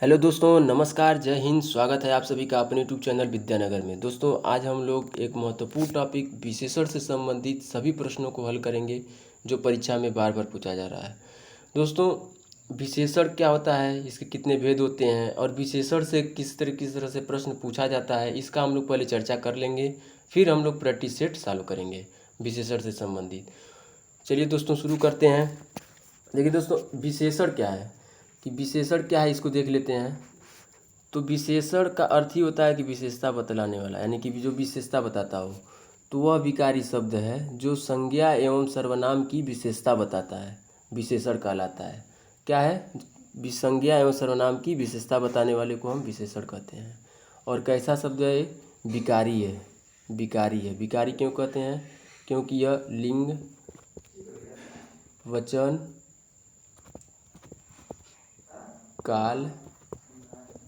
Hello दोस्तों, नमस्कार, जय हिंद। स्वागत है आप सभी का अपने यूट्यूब चैनल विद्यानगर में। दोस्तों, आज हम लोग एक महत्वपूर्ण टॉपिक विशेषण से संबंधित सभी प्रश्नों को हल करेंगे जो परीक्षा में बार बार पूछा जा रहा है। दोस्तों, विशेषण क्या होता है, इसके कितने भेद होते हैं और विशेषण से किस तरह से प्रश्न पूछा जाता है, इसका हम लोग पहले चर्चा कर लेंगे। फिर हम लोग प्रैक्टिस सेट सॉल्व करेंगे विशेषण से संबंधित। चलिए दोस्तों, शुरू करते हैं। देखिए दोस्तों, विशेषण क्या है कि विशेषण क्या है इसको देख लेते हैं। तो विशेषण का अर्थ ही होता है कि विशेषता बतलाने वाला, यानी कि जो विशेषता बताता हो। तो वह विकारी शब्द है जो संज्ञा एवं सर्वनाम की विशेषता बताता है, विशेषण कहलाता है। क्या है? संज्ञा एवं सर्वनाम की विशेषता बताने वाले को हम विशेषण कहते हैं। और कैसा शब्द है ये? विकारी है। विकारी है। विकारी क्यों कहते हैं? क्योंकि यह लिंग, वचन, काल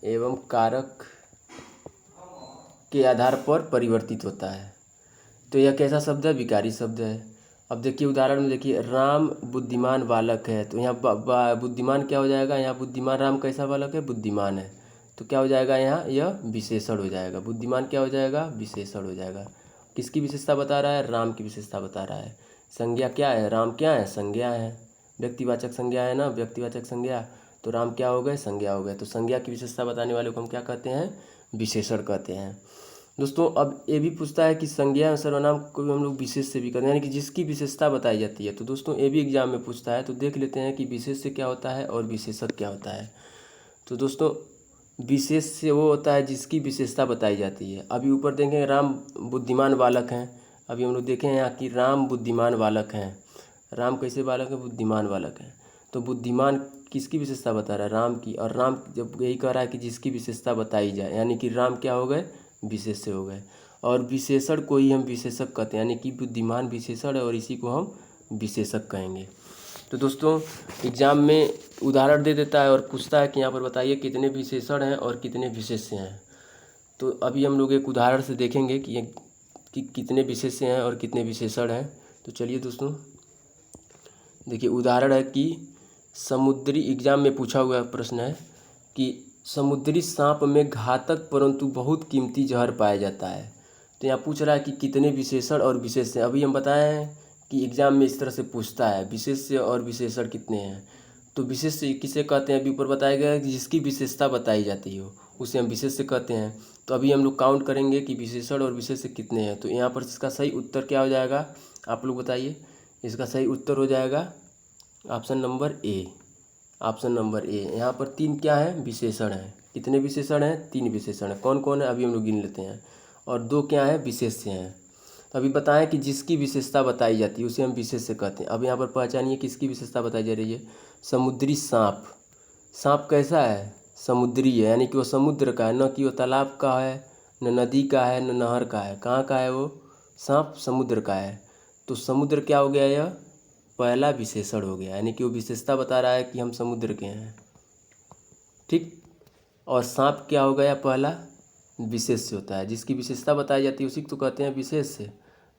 एवं कारक के आधार पर परिवर्तित होता है। तो यह कैसा शब्द है? विकारी शब्द है। अब देखिए उदाहरण में, देखिए राम बुद्धिमान बालक है। तो यहाँ बुद्धिमान क्या हो जाएगा? यहाँ बुद्धिमान, राम कैसा बालक है? बुद्धिमान है। तो क्या हो जाएगा यहाँ? यह विशेषण हो जाएगा। बुद्धिमान क्या हो जाएगा? विशेषण हो जाएगा। किसकी विशेषता बता रहा है? राम की विशेषता बता रहा है। संज्ञा क्या है? राम क्या है? संज्ञा है। व्यक्तिवाचक संज्ञा है ना, व्यक्तिवाचक संज्ञा। तो राम क्या हो गए? संज्ञा हो गए। तो संज्ञा की विशेषता बताने वाले को हम क्या कहते हैं? विशेषण कहते हैं। दोस्तों, अब ये भी पूछता है कि संज्ञा और सर्वनाम को भी हम लोग विशेष से भी करते हैं, यानी कि जिसकी विशेषता बताई जाती है। तो दोस्तों, ये भी एग्जाम में पूछता है। तो देख लेते हैं कि विशेष से क्या होता है और विशेषक क्या होता है। तो दोस्तों, विशेष से वो होता है जिसकी विशेषता बताई जाती है। अभी ऊपर देखेंगे राम बुद्धिमान बालक हैं। अभी हम लोग देखें यहाँ कि राम बुद्धिमान बालक हैं। राम कैसे बालक है? बुद्धिमान बालक है। तो बुद्धिमान किसकी विशेषता बता रहा है? राम की। और राम जब यही कह रहा है कि जिसकी विशेषता बताई जाए, यानी कि राम क्या हो गए? विशेष से हो गए। और विशेषण को ही हम विशेषक कहते हैं, यानी कि बुद्धिमान विशेषण है और इसी को हम विशेषक कहेंगे। तो दोस्तों, एग्जाम में उदाहरण दे देता है और पूछता है कि यहाँ पर बताइए कितने विशेषण हैं और कितने विशेष्य हैं। तो अभी हम लोग एक उदाहरण से देखेंगे कि कितने विशेष्य हैं और कितने विशेषण हैं। तो चलिए दोस्तों, देखिए उदाहरण है कि समुद्री, एग्जाम में पूछा हुआ प्रश्न है कि समुद्री सांप में घातक परंतु बहुत कीमती जहर पाया जाता है। तो यहाँ पूछ रहा है कि कितने विशेषण और विशेष्य। अभी हम बताए हैं कि एग्जाम में इस तरह से पूछता है, विशेष्य और विशेषण कितने हैं। तो विशेष्य किसे कहते हैं? अभी ऊपर बताया गया है कि जिसकी विशेषता बताई जाती हो उसे हम विशेष्य कहते हैं। तो अभी हम लोग काउंट करेंगे कि विशेषण और विशेष्य कितने हैं। तो यहाँ पर इसका सही उत्तर क्या हो जाएगा? आप लोग बताइए। इसका सही उत्तर हो जाएगा option number A. Option number A. यहाँ पर 3 क्या है? विशेषण हैं। कितने विशेषण हैं? 3 विशेषण हैं। कौन कौन है? अभी हम लोग गिन लेते हैं। और 2 क्या है? विशेष्य हैं। तो अभी बताएं कि जिसकी विशेषता बताई जाती है उसे हम विशेष्य कहते हैं। अब यहाँ पर पहचानिए किसकी विशेषता बताई जा रही है। समुद्री सांप। सांप कैसा है? समुद्री है, यानी कि वो समुद्र का है, न कि वो तालाब का है, न नदी का है, न नहर का है। कहाँ का है वो? सांप समुद्र का है। तो समुद्र क्या हो गया? यह पहला विशेषण हो गया, यानी कि वो विशेषता बता रहा है कि हम समुद्र के हैं। ठीक। और सांप क्या हो गया? पहला विशेष्य होता है। जिसकी विशेषता बताई जाती है उसी को तो कहते हैं विशेष्य।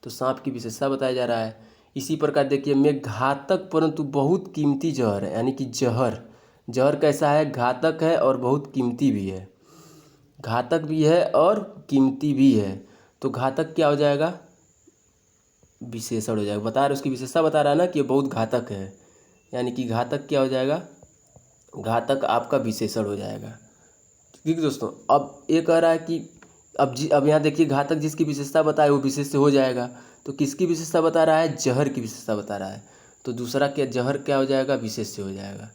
तो सांप की विशेषता बताया जा रहा है। इसी प्रकार देखिए, में घातक परंतु बहुत कीमती जहर है, यानी कि जहर। जहर कैसा है? घातक है और बहुत कीमती भी है। घातक भी है और कीमती भी है। तो घातक क्या हो जाएगा? विशेषण हो जाएगा। बता रहा है, उसकी विशेषता बता रहा है ना कि ये बहुत घातक है, यानी कि घातक क्या हो जाएगा? घातक आपका विशेषण हो जाएगा। ठीक है दोस्तों, अब ये कह रहा है कि अब यहाँ देखिए, घातक जिसकी विशेषता बताए वो विशेष्य हो जाएगा। तो किसकी विशेषता बता रहा है? जहर की विशेषता बता रहा है। तो दूसरा क्या? जहर क्या हो जाएगा? विशेष्य हो जाएगा।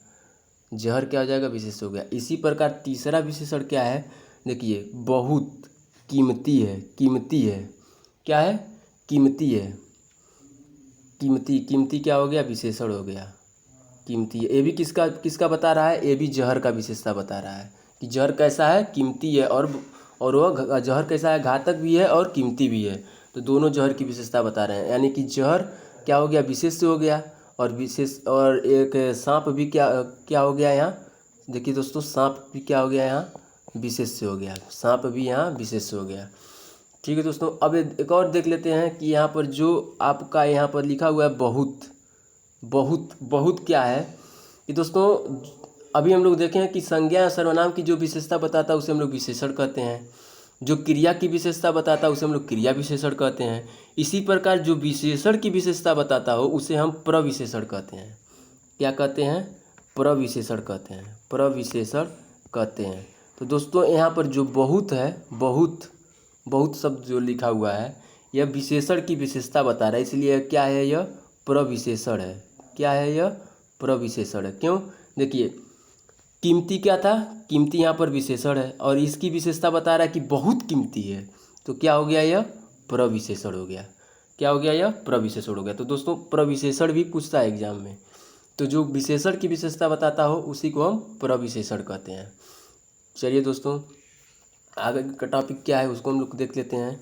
जहर क्या हो जाएगा? विशेष्य हो गया। इसी प्रकार तीसरा विशेषण क्या है? देखिए, बहुत कीमती है। कीमती है। क्या है? कीमती है। कीमती, कीमती क्या हो गया? विशेषण हो गया। कीमती है। ये भी किसका किसका बता रहा है? ये भी जहर का विशेषता बता रहा है कि जहर कैसा है? कीमती है। और वह जहर कैसा है? घातक भी है और कीमती भी है। तो दोनों जहर की विशेषता बता रहे हैं, यानी कि जहर क्या हो गया? विशेष्य हो गया। और विशेष, और एक सांप भी क्या क्या हो गया यहाँ? देखिए दोस्तों, सांप भी क्या हो गया यहाँ? विशेष्य हो गया। सांप भी यहाँ विशेष्य हो गया। ठीक है दोस्तों, अब एक और देख लेते हैं कि यहाँ पर जो आपका यहाँ पर लिखा हुआ है बहुत। बहुत बहुत क्या है कि दोस्तों, अभी हम लोग देखें कि संज्ञा या सर्वनाम की जो विशेषता बताता है उसे हम लोग विशेषण कहते हैं। जो क्रिया की विशेषता बताता है उसे हम लोग क्रिया विशेषण कहते हैं। इसी प्रकार जो विशेषण की विशेषता बताता हो उसे हम प्रविशेषण कहते हैं। क्या कहते हैं? प्रविशेषण कहते हैं। प्रविशेषण कहते हैं। तो दोस्तों यहाँ पर जो बहुत है, बहुत शब्द जो लिखा हुआ है यह विशेषण की विशेषता बता रहा है, इसलिए क्या है? यह प्रविशेषण है। क्या है? यह प्रविशेषण है। क्यों? देखिए, कीमती क्या था? कीमती यहाँ पर विशेषण है और इसकी विशेषता बता रहा है कि बहुत कीमती है, तो क्या हो गया? यह प्रविशेषण हो गया। क्या हो गया? यह प्रविशेषण हो गया। तो दोस्तों प्रविशेषण भी पूछता है एग्जाम में, तो जो विशेषण की विशेषता बताता हो उसी को हम प्रविशेषण कहते हैं। चलिए दोस्तों, आगे का टॉपिक क्या है उसको हम लोग देख लेते हैं।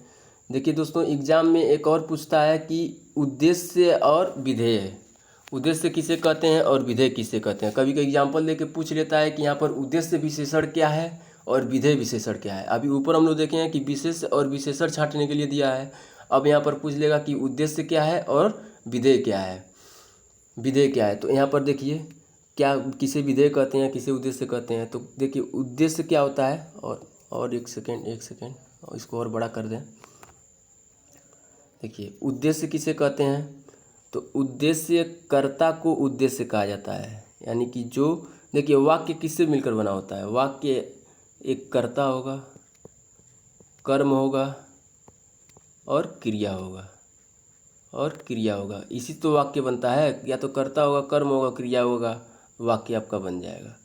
देखिए दोस्तों, एग्जाम में एक और पूछता है कि उद्देश्य और विधेय। उद्देश्य किसे कहते हैं और विधेय किसे कहते हैं? कभी कभी एग्जाम्पल लेके पूछ लेता है कि यहाँ पर उद्देश्य विशेषण क्या है और विधेय विशेषण क्या है। अभी ऊपर हम लोग देखे हैं कि विशेष और विशेषण छांटने के लिए दिया है। अब यहाँ पर पूछ लेगा कि उद्देश्य क्या है और विधेय क्या है। विधेय क्या है? तो यहाँ पर देखिए, क्या किसे विधेय कहते हैं, किसे उद्देश्य कहते हैं। तो देखिए उद्देश्य क्या होता है, और एक सेकेंड और इसको और बड़ा कर दें। देखिए उद्देश्य किसे कहते हैं? तो उद्देश्य कर्ता को उद्देश्य कहा जाता है। यानी कि जो, देखिए वाक्य किससे मिलकर बना होता है? वाक्य एक कर्ता होगा, कर्म होगा और क्रिया होगा, इसी तो वाक्य बनता है। या तो कर्ता होगा, कर्म होगा, क्रिया होगा, वाक्य आपका बन जाएगा।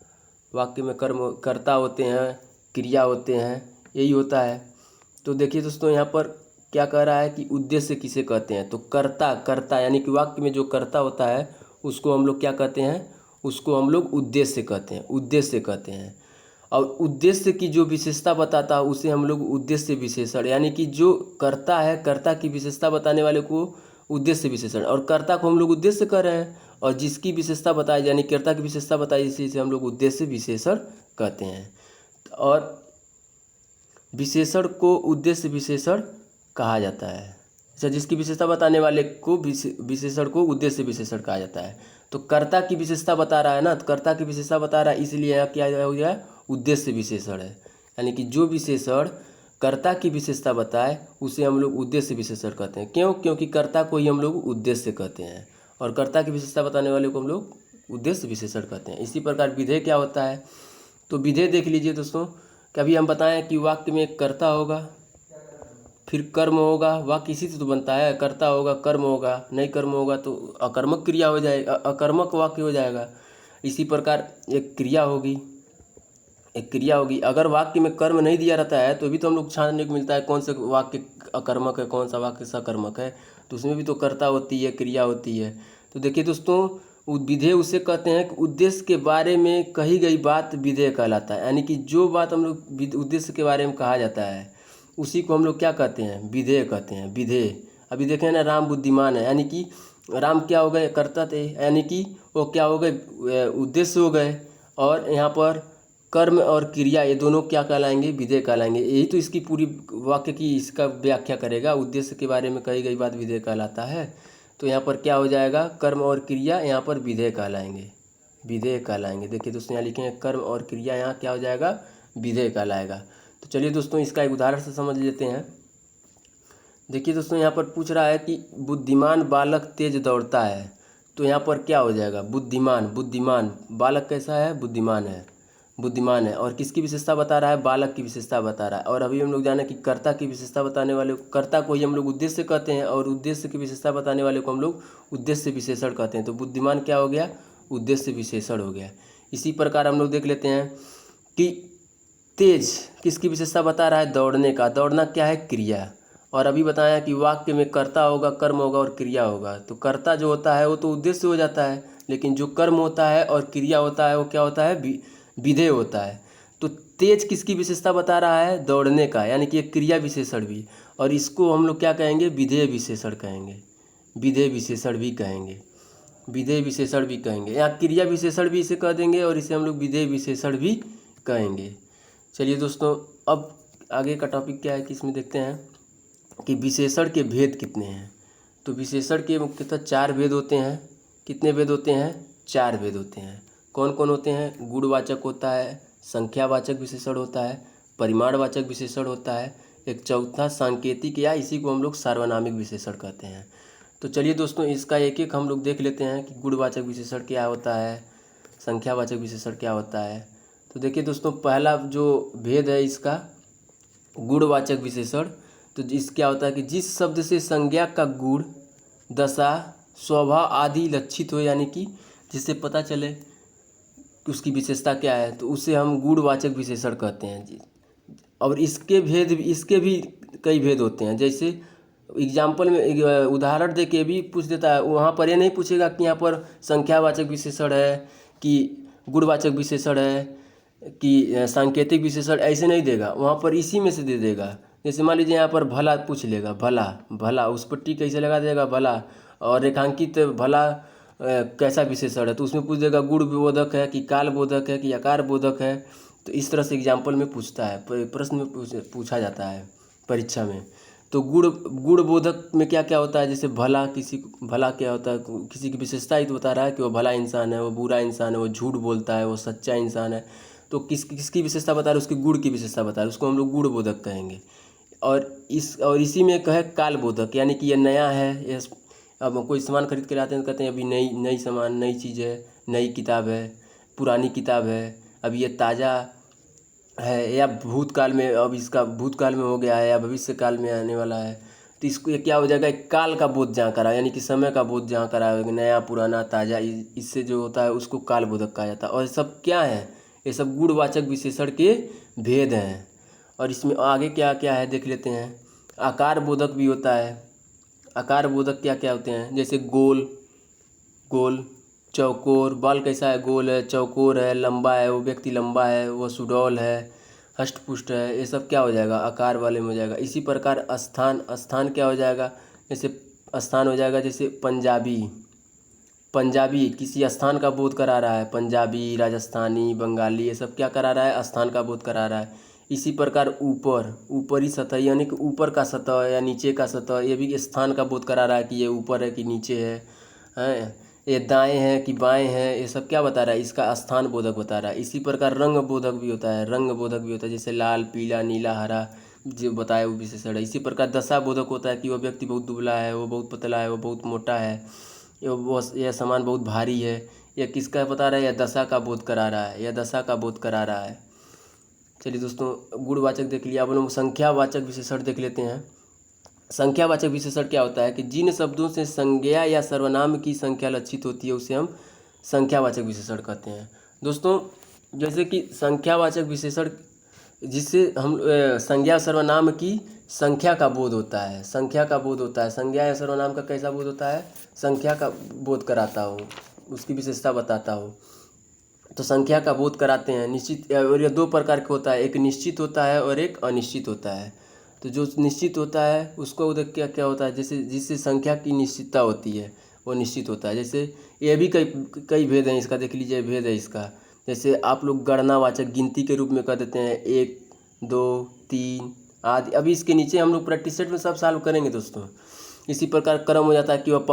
वाक्य में कर्ता होते हैं, क्रिया होते हैं, यही होता है। तो देखिए दोस्तों, यहाँ पर क्या कह रहा है कि उद्देश्य किसे कहते हैं? तो कर्ता यानी कि वाक्य में जो कर्ता होता है उसको हम लोग क्या कहते हैं? उसको हम लोग उद्देश्य कहते हैं। और उद्देश्य की जो विशेषता बताता है उसे हम लोग उद्देश्य विशेषण, यानी कि जो कर्ता है, कर्ता की विशेषता बताने वाले को उद्देश्य विशेषण, और कर्ता को हम लोग उद्देश्य कह रहे हैं, और जिसकी विशेषता बताई यानी कर्ता की विशेषता बताई इसी हम लोग उद्देश्य विशेषण कहते हैं। और विशेषण को उद्देश्य विशेषण कहा जाता है। अच्छा, जिसकी विशेषता बताने वाले को विशेषण को उद्देश्य विशेषण कहा जाता है। तो कर्ता की विशेषता बता रहा है ना, तो कर्ता की विशेषता बता रहा है, इसलिए यहाँ क्या हो गया? उद्देश्य विशेषण है। यानी कि जो विशेषण कर्ता की विशेषता बताए उसे हम लोग उद्देश्य विशेषण कहते हैं। क्यों? क्योंकि कर्ता को ही हम लोग उद्देश्य कहते हैं और कर्ता की विशेषता बताने वाले को हम लोग उद्देश्य विशेषण कहते हैं। इसी प्रकार विधेय क्या होता है? तो विधेय देख लीजिए दोस्तों, कभी हम बताएं कि वाक्य में एक कर्ता होगा, फिर कर्म होगा, वाक्य इसी से तो बनता है, कर्ता होगा, कर्म होगा, नहीं कर्म होगा तो अकर्मक क्रिया हो जाएगा, अकर्मक वाक्य हो जाएगा। इसी प्रकार एक क्रिया होगी, अगर वाक्य में कर्म नहीं दिया रहता है तो भी तो हम लोग छानने को मिलता है कौन सा वाक्य अकर्मक है, कौन सा वाक्य सकर्मक है, तो उसमें भी तो कर्ता होती है, क्रिया होती है। तो देखिए दोस्तों, विधेय उसे कहते हैं कि उद्देश्य के बारे में कही गई बात विधेय कहलाता है। यानी कि जो बात हम लोग उद्देश्य के बारे में कहा जाता है उसी को हम लोग क्या कहते हैं? विधेय कहते हैं। विधेय, अभी देखें ना, राम बुद्धिमान है, यानी कि राम क्या हो गए? कर्ता थे, यानी कि वो क्या हो गए? उद्देश्य हो गए। और यहाँ पर कर्म और क्रिया ये दोनों क्या कहलाएंगे? विधेय कहलाएंगे। यही तो इसकी पूरी वाक्य की इसका व्याख्या करेगा। उद्देश्य के बारे में कही गई बात विधेय कहलाता है, तो यहाँ पर क्या हो जाएगा? कर्म और क्रिया यहाँ पर विधेय कहलाएंगे, विधेय कहलाएंगे। देखिए दोस्तों, यहाँ लिखे हैं कर्म और क्रिया, यहाँ क्या हो जाएगा? विधेय कहलाएगा। तो चलिए दोस्तों, इसका एक उदाहरण से समझ लेते हैं। देखिए दोस्तों, यहाँ पर पूछ रहा है कि बुद्धिमान बालक तेज दौड़ता है, तो यहाँ पर क्या हो जाएगा? बुद्धिमान बालक कैसा है? बुद्धिमान है। और किसकी विशेषता बता रहा है? बालक की विशेषता बता रहा है। और अभी हम लोग जाने कि कर्ता की विशेषता बताने वाले, कर्ता को ही हम लोग उद्देश्य कहते हैं और उद्देश्य की विशेषता बताने वाले को हम लोग उद्देश्य विशेषण कहते हैं। तो बुद्धिमान क्या हो गया? उद्देश्य विशेषण हो गया। इसी प्रकार हम लोग देख लेते हैं कि तेज किसकी विशेषता बता रहा है? दौड़ने का। दौड़ना क्या है? क्रिया। और अभी बताया कि वाक्य में कर्ता होगा, कर्म होगा और क्रिया होगा। तो कर्ता जो होता है वो तो उद्देश्य हो जाता है, लेकिन जो कर्म होता है और क्रिया होता है वो क्या होता है? विधेय होता है। तो तेज किसकी विशेषता बता रहा है? दौड़ने का, यानी कि एक क्रिया विशेषण भी, और इसको हम लोग क्या कहेंगे? विधेय विशेषण कहेंगे, विधेय विशेषण भी कहेंगे, विधेय विशेषण भी कहेंगे। यहाँ क्रिया विशेषण भी इसे कह देंगे और इसे हम लोग विधेय विशेषण भी कहेंगे। चलिए दोस्तों, अब आगे का टॉपिक क्या है कि इसमें देखते हैं कि विशेषण के भेद कितने हैं। तो विशेषण के मुख्यतः 4 भेद होते हैं। कितने भेद होते हैं? 4 भेद होते हैं। कौन कौन होते हैं? गुणवाचक होता है, संख्यावाचक विशेषण होता है, परिमाणवाचक विशेषण होता है, एक चौथा सांकेतिक या इसी को हम लोग सार्वनामिक विशेषण कहते हैं। तो चलिए दोस्तों, इसका एक एक हम लोग देख लेते हैं कि गुणवाचक विशेषण क्या होता है, संख्यावाचक विशेषण क्या होता है। तो देखिए दोस्तों, पहला जो भेद है इसका गुणवाचक विशेषण, तो इस क्या होता है कि जिस शब्द से संज्ञा का गुण, दशा, स्वभाव आदि लक्षित हो, यानी कि जिससे पता चले कि उसकी विशेषता क्या है, तो उसे हम गुणवाचक विशेषण कहते हैं जी। और इसके भी कई भेद होते हैं। जैसे एग्जाम्पल में उदाहरण दे के भी पूछ देता है, वहाँ पर ये नहीं पूछेगा कि यहाँ पर संख्यावाचक विशेषण है कि गुणवाचक विशेषण है कि सांकेतिक विशेषण, ऐसे नहीं देगा, वहाँ पर इसी में से दे देगा। जैसे मान लीजिए यहाँ पर भला पूछ लेगा, भला भला उस पर टिक कैसे लगा देगा, भला, और रेखांकित भला कैसा विशेषण है, तो उसमें पूछ देगा गुण बोधक है कि काल बोधक है कि आकार बोधक है। तो इस तरह से एग्जाम्पल में पूछता है, प्रश्न में पूछा जाता है परीक्षा में। तो गुण बोधक में क्या क्या होता है? जैसे भला, भला क्या होता है? किसी की विशेषता ही तो बता रहा है कि वो भला इंसान है, वो बुरा इंसान है, वो झूठ बोलता है, वो सच्चा इंसान है। तो किसकी विशेषता बता रहा है? उसकी गुण की विशेषता बता रहा है, उसको हम लोग गुण बोधक कहेंगे। और इसी में एक है काल बोधक, यानी कि ये नया है। ये अब कोई सामान खरीद के लाते हैं तो कहते हैं अभी नई सामान, नई चीज़ है, नई किताब है, पुरानी किताब है, अभी ये ताज़ा है, या भूतकाल में, अब इसका भूतकाल में हो गया है या भविष्य काल में आने वाला है। तो इसको ये क्या हो जाएगा? एक काल का बोध जहाँ करा, यानी कि समय का बोध जहाँ करा, नया पुराना ताज़ा, इससे जो होता है उसको काल बोधक कहा जाता है। और ये सब क्या है? ये सब गुणवाचक विशेषण के भेद हैं। और इसमें आगे क्या क्या है देख लेते हैं। आकार बोधक भी होता है। आकार बोधक क्या क्या होते हैं? जैसे गोल, चौकोर, बाल कैसा है? गोल है, चौकोर है, लंबा है, वो व्यक्ति लंबा है, वो सुडौल है, हष्टपुष्ट है, ये सब क्या हो जाएगा? आकार वाले में हो जाएगा। इसी प्रकार स्थान क्या हो जाएगा? जैसे स्थान हो जाएगा, जैसे पंजाबी किसी स्थान का बोध करा रहा है, पंजाबी, राजस्थानी, बंगाली, ये सब क्या करा रहा है? स्थान का बोध करा रहा है। इसी प्रकार ऊपरी सतह, यानी कि ऊपर का सतह या नीचे का सतह, ये भी स्थान का बोध करा रहा है कि ये ऊपर है कि नीचे है। ये दाएं हैं कि बाएं हैं, ये सब क्या बता रहा है? इसका स्थान बोधक बता रहा है। इसी प्रकार रंग बोधक भी होता है, जैसे लाल, पीला, नीला, हरा, जो बताया वो विशेषण है। इसी प्रकार दशा बोधक होता है कि वह व्यक्ति बहुत दुबला है, वो बहुत पतला है, वो बहुत मोटा है, यह सामान बहुत भारी है। यह किसका बता रहा है? यह दशा का बोध करा रहा है, चलिए दोस्तों, गुणवाचक देख लिया। अब हम लोग संख्यावाचक विशेषण देख लेते हैं। संख्यावाचक विशेषण क्या होता है कि जिन शब्दों से संज्ञा या सर्वनाम की संख्या लक्षित होती है उसे हम संख्यावाचक विशेषण कहते हैं। दोस्तों, जैसे कि संख्यावाचक विशेषण जिससे हम संज्ञा सर्वनाम की संख्या का बोध होता है, संज्ञा या सर्वनाम का कैसा बोध होता है? संख्या का बोध कराता हो, उसकी विशेषता बताता हो, तो संख्या का बोध कराते हैं। निश्चित, और ये दो प्रकार के होता है, एक निश्चित होता है और एक अनिश्चित होता है। तो जो निश्चित होता है उसको उधर क्या क्या होता है? जैसे जिससे संख्या की निश्चितता होती है वो निश्चित होता है। जैसे ये भी कई भेद हैं इसका, देख लीजिए भेद है इसका। जैसे आप लोग गणनावाचक गिनती के रूप में कह देते हैं 1, 2, 3 आदि। अभी इसके नीचे हम लोग प्रैक्टिस सेट में सब सॉल्व करेंगे दोस्तों। इसी प्रकार क्रम हो जाता है कि वह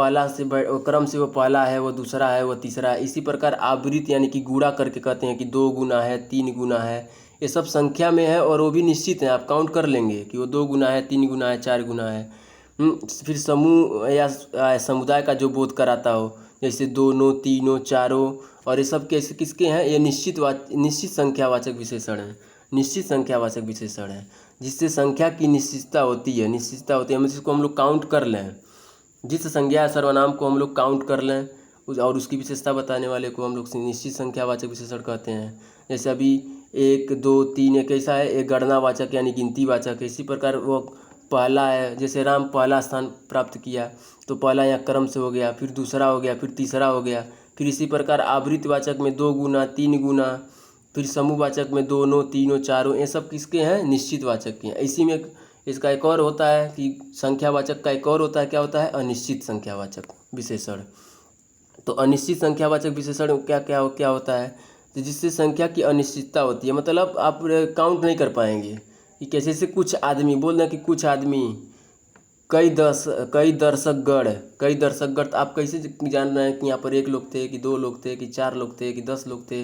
क्रम से वो पहला है, वो दूसरा है, वो तीसरा है। इसी प्रकार आवृत्त यानी कि गुणा करके कहते हैं कि 2 गुना है, 3 गुना है, ये सब संख्या में है और वो भी निश्चित है। आप काउंट कर लेंगे कि वो 2 गुना है, 3 गुना है, 4 गुना है। फिर समूह या समुदाय का जो बोध कराता हो, जैसे दोनों, तीनों, चारों, और ये सब कैसे किसके हैं? ये निश्चित संख्यावाचक विशेषण है, जिससे संख्या की निश्चितता होती है, मतलब जिसको हम लोग काउंट कर लें, जिस संज्ञा सर्वनाम को हम लोग काउंट कर लें और उसकी विशेषता बताने वाले को हम लोग निश्चित संख्यावाचक विशेषण कहते हैं। जैसे अभी 1, 2, 3 एक कैसा है? एक गणनावाचक यानी गिनतीवाचक है। इसी प्रकार वो पहला है, जैसे राम पहला स्थान प्राप्त किया तो पहला यहाँ क्रम से हो गया, फिर दूसरा हो गया, फिर तीसरा हो गया। फिर इसी प्रकार आवृत्तिवाचक में 2 गुना, 3 गुना, फिर समूहवाचक में दोनों, तीनों, चारों, ये सब किसके हैं? निश्चितवाचक के हैं। इसी में इसका एक और होता है कि संख्यावाचक का एक और होता है, क्या होता है? अनिश्चित संख्यावाचक विशेषण। तो अनिश्चित संख्यावाचक विशेषण क्या होता है? तो जिससे संख्या की अनिश्चितता होती है, मतलब आप काउंट नहीं कर पाएंगे कि कैसे से कुछ आदमी बोल दें कि कुछ आदमी कई दर्शकगण। कई दर्शकगण तो आप कैसे जान रहे हैं कि यहाँ पर 1 लोग थे कि 2 लोग थे कि 4 लोग थे कि 10 लोग थे,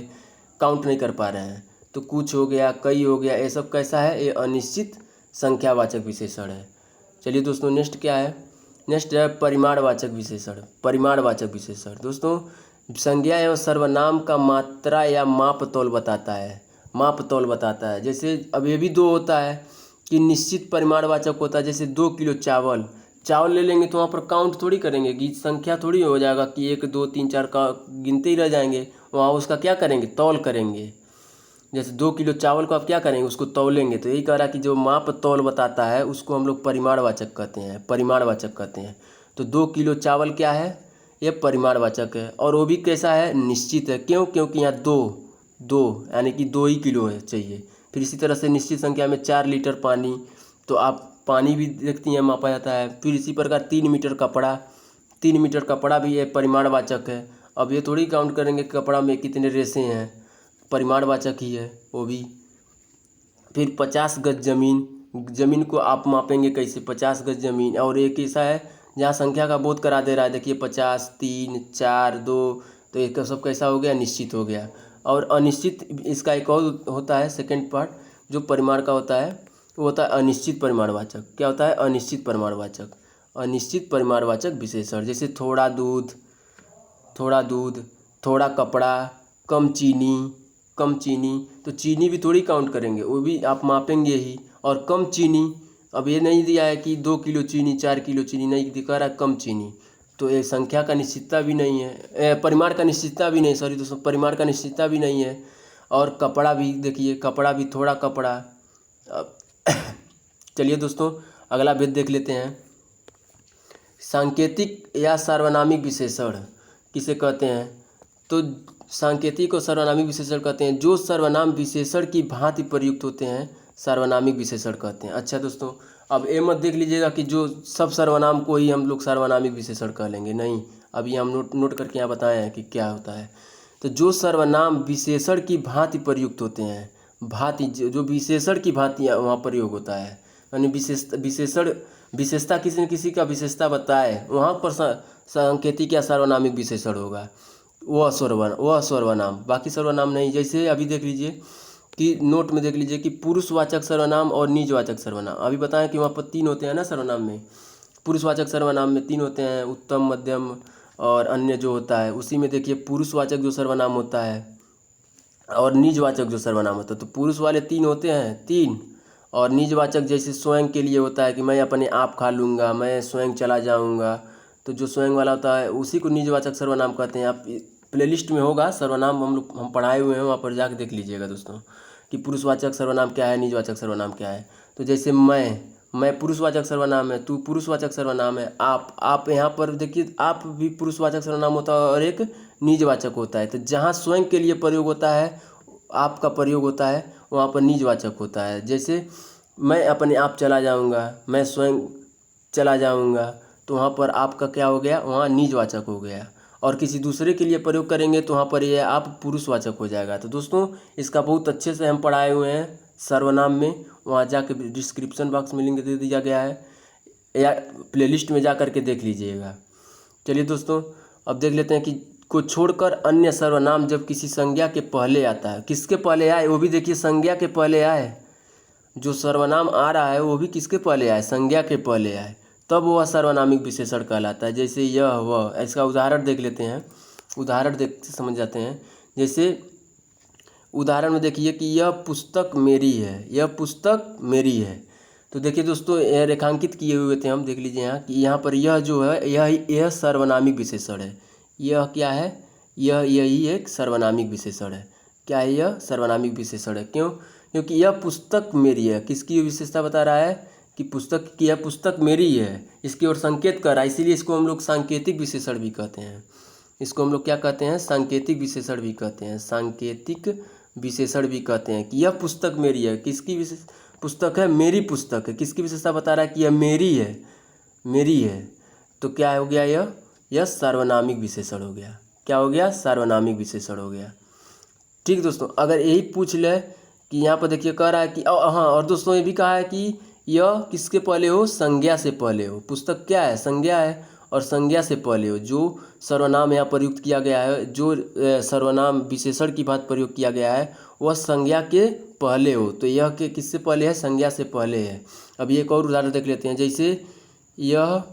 काउंट नहीं कर पा रहे हैं। तो कुछ हो गया, कई हो गया, ये सब कैसा है, ये अनिश्चित संख्यावाचक विशेषण है। चलिए दोस्तों, नेक्स्ट क्या है, नेक्स्ट है परिमाणवाचक विशेषण। परिमाणवाचक विशेषण दोस्तों संज्ञा एवं सर्वनाम का मात्रा या माप तौल बताता है। माप तौल बताता है। जैसे अब ये भी 2 होता है कि निश्चित परिमाणवाचक होता है। जैसे 2 किलो चावल, चावल ले लेंगे तो वहाँ पर काउंट थोड़ी करेंगे कि संख्या थोड़ी हो जाएगा कि 1 2 3 4 का गिनते ही रह जाएंगे। वहाँ उसका क्या करेंगे, तौल करेंगे। जैसे 2 किलो चावल को आप क्या करेंगे, उसको तौलेंगे। तो यही कह रहा है कि जो माप तौल बताता है उसको हम लोग परिमाणवाचक कहते हैं, परिमाणवाचक कहते हैं। तो 2 किलो चावल क्या है, ये परिमाणवाचक है। और वो भी कैसा है, निश्चित है। क्यों, क्योंकि यहाँ दो यानी कि 2 ही किलो है चाहिए। फिर इसी तरह से निश्चित संख्या में 4 लीटर पानी, तो आप पानी भी देखती हैं मापा जाता है। फिर इसी प्रकार 3 मीटर कपड़ा, 3 मीटर कपड़ा भी ये परिमाणवाचक है। अब ये थोड़ी काउंट करेंगे कि कपड़ा में कितने रेशे हैं, परिमाणवाचक ही है वो भी। फिर 50 गज ज़मीन, ज़मीन को आप मापेंगे कैसे, 50 गज ज़मीन। और एक ऐसा है जहाँ संख्या का बोध करा दे रहा है, देखिए 50 3 4 2, तो एक सब कैसा हो गया, निश्चित हो गया। और अनिश्चित, इसका एक और होता है सेकंड पार्ट जो परिमाण का होता है, वो होता है अनिश्चित परिमाणवाचक। क्या होता है, अनिश्चित परिमाणवाचक। अनिश्चित परिमाणवाचक विशेषण जैसे थोड़ा दूध, थोड़ा कपड़ा, कम चीनी, कम चीनी। तो चीनी भी थोड़ी काउंट करेंगे, वो भी आप मापेंगे ही। और कम चीनी, अब ये नहीं दिया है कि 2 किलो चीनी 4 किलो चीनी, नहीं दिखा रहा है कम चीनी। तो ये संख्या का निश्चितता भी नहीं है, परिमाण का निश्चितता भी नहीं, सॉरी दोस्तों, परिमाण का निश्चितता भी नहीं है। और कपड़ा भी देखिए, कपड़ा भी थोड़ा कपड़ा। अब चलिए दोस्तों, अगला भेद देख लेते हैं। सांकेतिक या सार्वनामिक विशेषण किसे कहते हैं, तो सांकेतिक और सार्वनामिक विशेषण कहते हैं जो सर्वनाम विशेषण की भांति प्रयुक्त होते हैं, सार्वनामिक विशेषण कहते हैं। अच्छा दोस्तों, अब ये मत देख लीजिएगा कि जो सब सर्वनाम को ही हम लोग सार्वनामिक विशेषण कह लेंगे, नहीं। अभी हम नोट करके यहाँ बताए हैं कि क्या होता है। तो जो सर्वनाम विशेषण की भांति प्रयुक्त होते हैं, भांति जो विशेषण की भांति वहाँ प्रयोग होता है, यानी विशेषण विशेषता किसी न किसी का विशेषता बताए, वहाँ पर सांकेतिक या सार्वनामिक विशेषण होगा। वह सर्वनाम, बाकी सर्वनाम नहीं। जैसे अभी देख लीजिए कि नोट में देख लीजिए कि पुरुषवाचक सर्वनाम और निजवाचक सर्वनाम। अभी बताएं कि वहाँ पर 3 होते हैं ना सर्वनाम में। पुरुषवाचक सर्वनाम में 3 होते हैं, उत्तम, मध्यम और अन्य जो होता है। उसी में देखिए पुरुषवाचक जो सर्वनाम होता है और निजवाचक जो सर्वनाम होता है, तो पुरुष वाले 3 होते हैं, 3। और निजवाचक जैसे स्वयं के लिए होता है कि मैं अपने आप खा लूँगा, मैं स्वयं चला जाऊँगा। तो जो स्वयं वाला होता है उसी को निजवाचक सर्वनाम कहते हैं। आप प्लेलिस्ट में होगा सर्वनाम, हम पढ़ाए हुए हैं, वहाँ पर जाकर देख लीजिएगा दोस्तों कि पुरुषवाचक सर्वनाम क्या है, निजवाचक सर्वनाम क्या है। तो जैसे मैं पुरुषवाचक सर्वनाम है, तू पुरुषवाचक सर्वनाम है, आप यहाँ पर देखिए आप भी पुरुषवाचक सर्वनाम होता है और एक निजवाचक होता है। तो जहाँ स्वयं के लिए प्रयोग होता है, आपका प्रयोग होता है, वहाँ पर निजवाचक होता है। जैसे मैं अपने आप चला जाऊँगा, मैं स्वयं चला जाऊँगा, तो वहाँ पर आपका क्या हो गया, वहाँ निजवाचक हो गया। और किसी दूसरे के लिए प्रयोग करेंगे तो वहाँ पर ये आप पुरुषवाचक हो जाएगा। तो दोस्तों इसका बहुत अच्छे से हम पढ़ाए हुए हैं सर्वनाम में, वहाँ जाके डिस्क्रिप्शन बॉक्स में लिंक दे दिया गया है, या प्लेलिस्ट में जा कर के देख लीजिएगा। चलिए दोस्तों, अब देख लेते हैं कि को छोड़कर अन्य सर्वनाम जब किसी संज्ञा के पहले आता है, किसके पहले आए, वो भी देखिए संज्ञा के पहले आए। जो सर्वनाम आ रहा है वो भी किसके पहले आए, संज्ञा के पहले आए, तब वह सर्वनामिक विशेषण कहलाता है। जैसे यह वह, इसका उदाहरण देख लेते हैं, उदाहरण देख समझ जाते हैं। जैसे उदाहरण में देखिए कि यह पुस्तक मेरी है, यह पुस्तक मेरी है। तो देखिए दोस्तों, यह रेखांकित किए हुए थे हम, देख लीजिए यहाँ कि यहाँ पर यह जो है यह सर्वनामिक विशेषण है। यह क्या है, यही एक सर्वनामिक विशेषण है। क्या है, यह सर्वनामिक विशेषण है। क्यों, क्योंकि यह पुस्तक मेरी है, किसकी विशेषता बता रहा है कि पुस्तक की, यह पुस्तक मेरी है, इसकी ओर संकेत कर रहा है। इसीलिए इसको हम लोग सांकेतिक विशेषण भी कहते हैं। इसको हम लोग क्या कहते हैं, सांकेतिक विशेषण भी कहते हैं, सांकेतिक विशेषण भी कहते हैं कि यह पुस्तक मेरी है। किसकी विशेष पुस्तक है, मेरी पुस्तक है। किसकी विशेषता बता रहा है कि यह मेरी है, मेरी है। तो क्या हो गया, यह सार्वनामिक विशेषण हो गया। क्या हो गया, सार्वनामिक विशेषण हो गया। ठीक दोस्तों, अगर यही पूछ ले कि यहाँ पर देखिए कह रहा है कि हाँ, और दोस्तों ये भी कहा है कि यह किसके पहले हो, संज्ञा से पहले हो। पुस्तक क्या है, संज्ञा है, और संज्ञा से पहले हो। जो सर्वनाम यहाँ प्रयुक्त किया गया है, जो सर्वनाम विशेषण की बात प्रयोग किया गया है, वह संज्ञा के पहले हो। तो यह के किससे पहले है, संज्ञा से पहले है। अब एक और उदाहरण देख लेते हैं। जैसे यह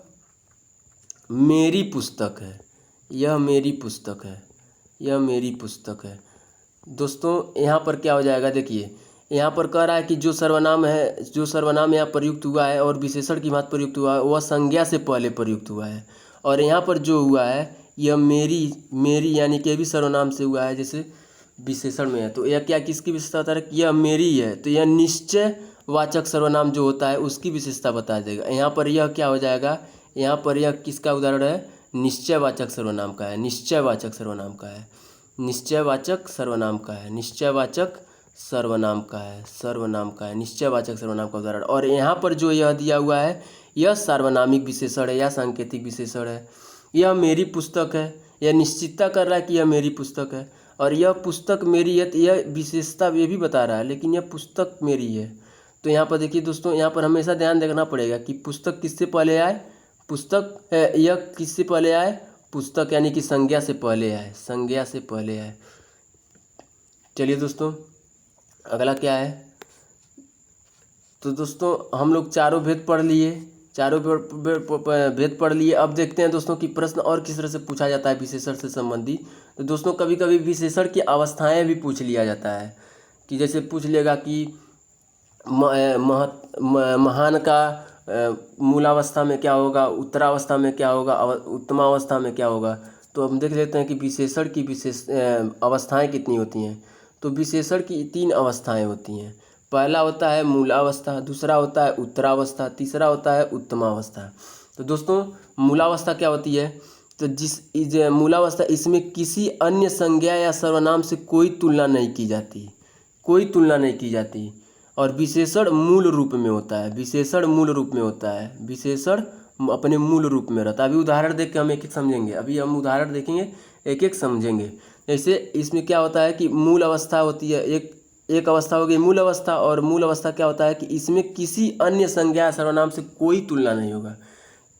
मेरी पुस्तक है, यह मेरी पुस्तक है, यह मेरी पुस्तक है। दोस्तों यहाँ पर क्या हो जाएगा, देखिए यहाँ पर कह रहा है कि जो सर्वनाम है, जो सर्वनाम यहाँ प्रयुक्त हुआ है और विशेषण की बात प्रयुक्त हुआ है, वह संज्ञा से पहले प्रयुक्त हुआ है। और यहाँ पर जो हुआ है, यह मेरी, मेरी यानी कि भी सर्वनाम से हुआ है, जैसे विशेषण में है। तो यह क्या, किसकी विशेषता बता रहा है कि यह मेरी है। तो यह निश्चय वाचक सर्वनाम जो होता है उसकी विशेषता बता देगा। यहाँ पर यह क्या हो जाएगा, यहाँ पर यह किसका उदाहरण है, निश्चयवाचक सर्वनाम का है, निश्चयवाचक सर्वनाम का है, निश्चयवाचक सर्वनाम का है, निश्चयवाचक सर्वनाम का है, सर्वनाम का है, निश्चयवाचक सर्वनाम का उदाहरण। और यहाँ पर जो यह दिया हुआ है, यह सार्वनामिक विशेषण है या सांकेतिक विशेषण है। यह मेरी पुस्तक है, यह निश्चितता कर रहा है कि यह मेरी पुस्तक है। और यह पुस्तक मेरी है, तो यह विशेषता ये भी बता रहा है, लेकिन यह पुस्तक मेरी है। तो यहाँ पर देखिए दोस्तों, यहाँ पर हमेशा ध्यान रखना पड़ेगा कि पुस्तक किससे पहले आए, पुस्तक यह किससे पहले आए, पुस्तक यानी कि संज्ञा से पहले आए, संज्ञा से पहले आए। चलिए दोस्तों, अगला क्या है। तो दोस्तों हम लोग चारों भेद पढ़ लिए, चारों भेद पढ़ लिए। अब देखते हैं दोस्तों कि प्रश्न और किस तरह से पूछा जाता है विशेषण से संबंधित। तो दोस्तों कभी कभी विशेषण की अवस्थाएं भी पूछ लिया जाता है, कि जैसे पूछ लेगा कि महान का मूलावस्था में क्या होगा, उत्तरावस्था में क्या होगा, उत्तमावस्था में क्या होगा। तो हम देख लेते हैं कि विशेषण की अवस्थाएं कितनी होती हैं। तो विशेषण की 3 अवस्थाएं होती हैं। पहला होता है मूलावस्था, दूसरा होता है उत्तरावस्था, तीसरा होता है उत्तमावस्था। तो दोस्तों मूलावस्था क्या होती है, तो जिस मूलावस्था, इसमें किसी अन्य संज्ञा या सर्वनाम से कोई तुलना नहीं की जाती, कोई तुलना नहीं की जाती। और विशेषण मूल रूप में होता है, विशेषण मूल रूप में होता है, विशेषण अपने मूल रूप में रहता है। अभी उदाहरण देख के हम एक एक समझेंगे, अभी हम उदाहरण देखेंगे, एक एक समझेंगे। जैसे इसमें क्या होता है कि मूल अवस्था होती है, एक अवस्था हो गई मूल अवस्था। और मूल अवस्था क्या होता है कि इसमें किसी अन्य संज्ञा सर्वनाम से कोई तुलना नहीं होगा,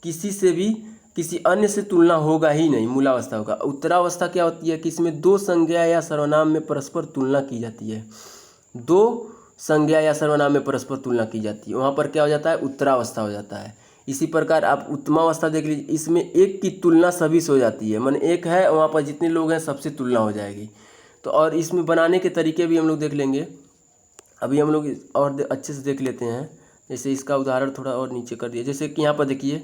किसी से भी किसी अन्य से तुलना होगा ही नहीं, मूलावस्था होगा। उत्तरावस्था क्या होती है कि इसमें 2 संज्ञा या सर्वनाम में परस्पर तुलना की जाती है, 2 संज्ञा या सर्वनाम में परस्पर तुलना की जाती है, वहाँ पर क्या हो जाता है, उत्तरावस्था हो जाता है। इसी प्रकार आप उत्तमावस्था देख लीजिए, इसमें एक की तुलना सभी से हो जाती है, मन एक है वहाँ पर जितने लोग हैं सबसे तुलना हो जाएगी। तो और इसमें बनाने के तरीके भी हम लोग देख लेंगे, अभी हम लोग और अच्छे से देख लेते हैं। जैसे इसका उदाहरण थोड़ा और नीचे कर दिया, जैसे कि यहाँ पर देखिए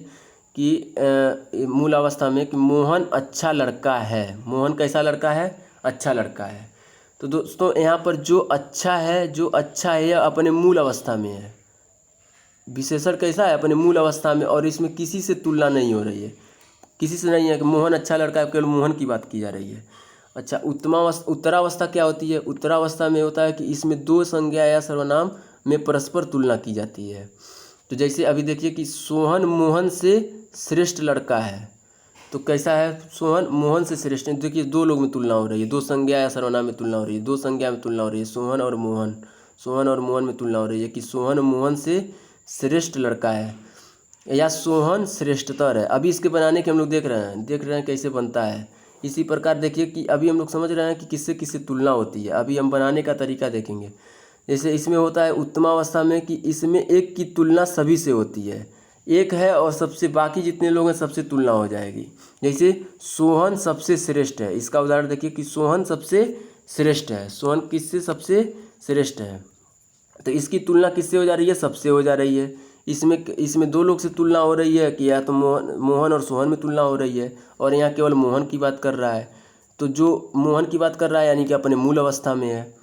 कि मूल अवस्था में कि मोहन अच्छा लड़का है, मोहन कैसा लड़का है, अच्छा लड़का है। तो दोस्तों यहाँ पर जो अच्छा है, जो अच्छा है यह अपने मूल अवस्था में है, विशेषण कैसा है, अपने मूल अवस्था में। और इसमें किसी से तुलना नहीं हो रही है, किसी से नहीं है कि मोहन अच्छा लड़का है, केवल मोहन की बात की जा रही है। अच्छा, उत्तरावस्था क्या होती है, उत्तरावस्था में होता है कि इसमें 2 संज्ञा या सर्वनाम में परस्पर तुलना की जाती है। तो जैसे अभी देखिए कि सोहन मोहन से श्रेष्ठ लड़का है, तो कैसा है, सोहन मोहन से श्रेष्ठ है। देखिए 2 लोग में तुलना हो रही है, 2 संज्ञा या सर्वनाम में तुलना हो रही है, 2 संज्ञा में तुलना हो रही है, सोहन और मोहन, सोहन और मोहन में तुलना हो रही है कि सोहन मोहन से श्रेष्ठ लड़का है या सोहन श्रेष्ठतर है। अभी इसके बनाने के हम लोग देख रहे हैं कैसे बनता है। इसी प्रकार देखिए कि अभी हम लोग समझ रहे हैं कि किससे किससे तुलना होती है, अभी हम बनाने का तरीका देखेंगे। जैसे इसमें होता है उत्तमावस्था में कि इसमें एक की तुलना सभी से होती है, एक है और सबसे बाकी जितने लोग हैं सबसे तुलना हो जाएगी। जैसे सोहन सबसे श्रेष्ठ है, इसका उदाहरण देखिए कि सोहन सबसे श्रेष्ठ है, सोहन किससे सबसे श्रेष्ठ है, तो इसकी तुलना किससे हो जा रही है, सबसे हो जा रही है। इसमें 2 लोग से तुलना हो रही है कि या तो मोहन और सोहन में तुलना हो रही है, और यहाँ केवल मोहन की बात कर रहा है। तो जो मोहन की बात कर रहा है यानी कि अपने मूल अवस्था में है।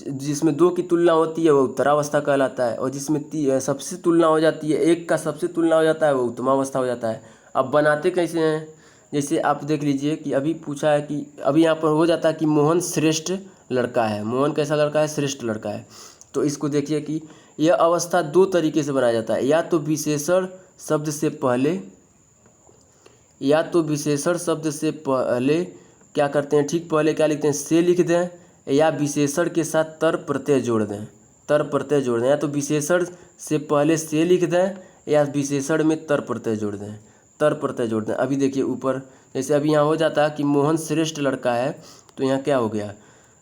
जिसमें 2 की तुलना होती है वो उत्तरावस्था कहलाता है, और जिसमें सबसे तुलना हो जाती है, एक का सबसे तुलना हो जाता है वो उत्तमावस्था हो जाता है। अब बनाते कैसे हैं, जैसे आप देख लीजिए कि अभी पूछा है कि अभी यहाँ पर हो जाता है कि मोहन श्रेष्ठ लड़का है, मोहन कैसा लड़का है, श्रेष्ठ लड़का है। तो इसको देखिए कि यह अवस्था 2 तरीके से बनाया जाता है, या तो विशेषण शब्द से पहले, या तो विशेषण शब्द से पहले क्या करते हैं, ठीक पहले क्या लिखते हैं, से लिख दें, या विशेषण के साथ तर प्रत्यय जोड़ दें, तर प्रत्यय जोड़ दें, या तो विशेषण से पहले से लिख दें या विशेषण में तर प्रत्यय जोड़ दें, तर प्रत्यय जोड़ दें। अभी देखिए ऊपर, जैसे अभी यहाँ हो जाता कि मोहन श्रेष्ठ लड़का है, तो यहाँ क्या हो गया,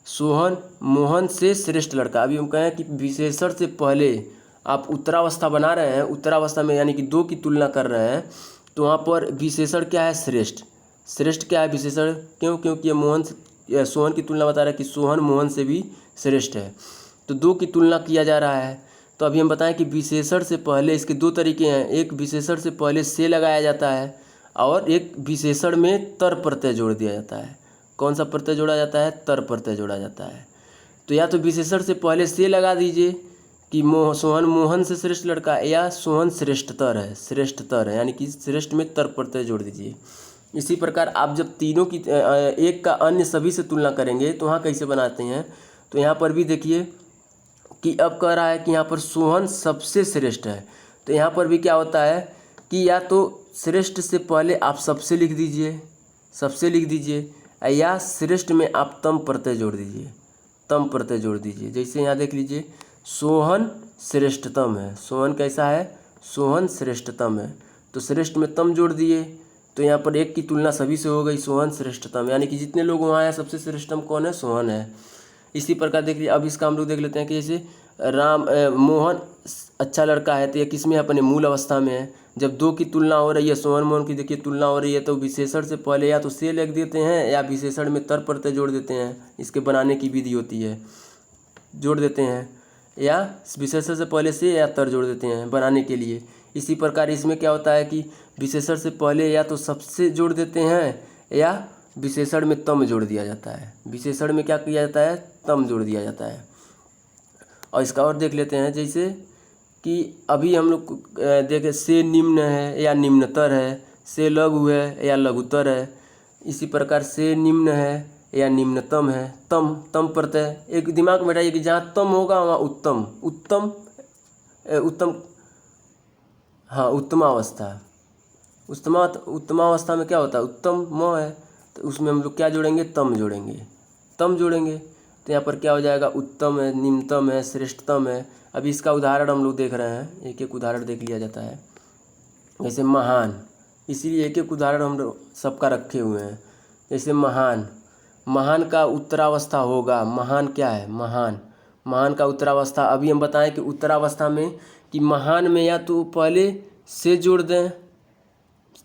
सोहन मोहन से श्रेष्ठ लड़का। अभी हम कहें कि विशेषण से पहले आप उत्तरावस्था बना रहे हैं, उत्तरावस्था में यानी कि दो की तुलना कर रहे हैं, तो वहाँ पर विशेषण क्या है, श्रेष्ठ। श्रेष्ठ क्या है विशेषण, क्यों, क्योंकि ये मोहन या सोहन की तुलना बता रहा है कि सोहन मोहन से भी श्रेष्ठ है, तो दो की तुलना किया जा रहा है। तो अभी हम बताएं कि विशेषण से पहले इसके दो तरीके हैं, एक विशेषण से पहले से लगाया जाता है और एक विशेषण में तर प्रत्यय जोड़ दिया जाता है। कौन सा प्रत्यय जोड़ा जाता है, तर प्रत्यय जोड़ा जाता है। तो या तो विशेषण से पहले से लगा दीजिए कि सोहन मोहन से श्रेष्ठ लड़का, या सोहन श्रेष्ठतर है, श्रेष्ठतर है, यानी कि श्रेष्ठ में तर प्रत्यय जोड़ दीजिए। इसी प्रकार आप जब तीनों की एक का अन्य सभी से तुलना करेंगे तो वहाँ कैसे बनाते हैं, तो यहाँ पर भी देखिए कि अब कह रहा है कि यहाँ पर सोहन सबसे श्रेष्ठ है, तो यहाँ पर भी क्या होता है कि या तो श्रेष्ठ से पहले आप सबसे लिख दीजिए, सबसे लिख दीजिए, या श्रेष्ठ में आप तम प्रत्यय जोड़ दीजिए, तम प्रत्यय जोड़ दीजिए। जैसे यहाँ देख लीजिए सोहन श्रेष्ठतम है, सोहन कैसा है, सोहन श्रेष्ठतम है, तो श्रेष्ठ में तम जोड़ दिए, तो यहाँ पर एक की तुलना सभी से हो गई, सोहन श्रेष्ठतम, यानी कि जितने लोग वहाँ हैं सबसे श्रेष्ठतम कौन है, सोहन है। इसी प्रकार देख लीजिए, अब इसका हम लोग देख लेते हैं कि जैसे मोहन अच्छा लड़का है, तो ये किस में है, अपने मूल अवस्था में है। जब दो की तुलना हो रही है, सोहन मोहन की देखिए तुलना हो रही है, तो विशेषण से पहले या तो से लिख देते हैं या विशेषण में तर प्रत्यय जोड़ देते हैं, इसके बनाने की विधि होती है, जोड़ देते हैं, या विशेषण से पहले से या तर जोड़ देते हैं बनाने के लिए। इसी प्रकार इसमें क्या होता है कि विशेषण से पहले या तो सबसे जोड़ देते हैं या विशेषण में तम जोड़ दिया जाता है, विशेषण में क्या किया जाता है, तम जोड़ दिया जाता है। और इसका और देख लेते हैं, जैसे कि अभी हम लोग देखें से निम्न है या निम्नतर है, से लघु है या लघुतर है। इसी प्रकार से निम्न है या निम्नतम है, तम, तम प्रत्यय एक दिमाग में बैठाइए कि जहाँ तम होगा वहाँ उत्तम, उत्तम उत्तम, हाँ उत्तमावस्था, उत्तमावस्था में क्या होता है, उत्तम म है, तो उसमें हम लोग क्या जोड़ेंगे, तम जोड़ेंगे, तम जोड़ेंगे, तो यहाँ पर क्या हो जाएगा, उत्तम है, निम्नतम है, श्रेष्ठतम है। अभी इसका उदाहरण हम लोग देख रहे हैं, एक एक उदाहरण देख लिया जाता है। जैसे महान, इसीलिए एक एक उदाहरण हम लोग सबका रखे हुए हैं। जैसे महान, महान का उत्तरावस्था होगा, महान क्या है, महान, महान का उत्तरावस्था। अभी हम बताएं कि उत्तरावस्था में कि महान में या तो पहले से जोड़ दें,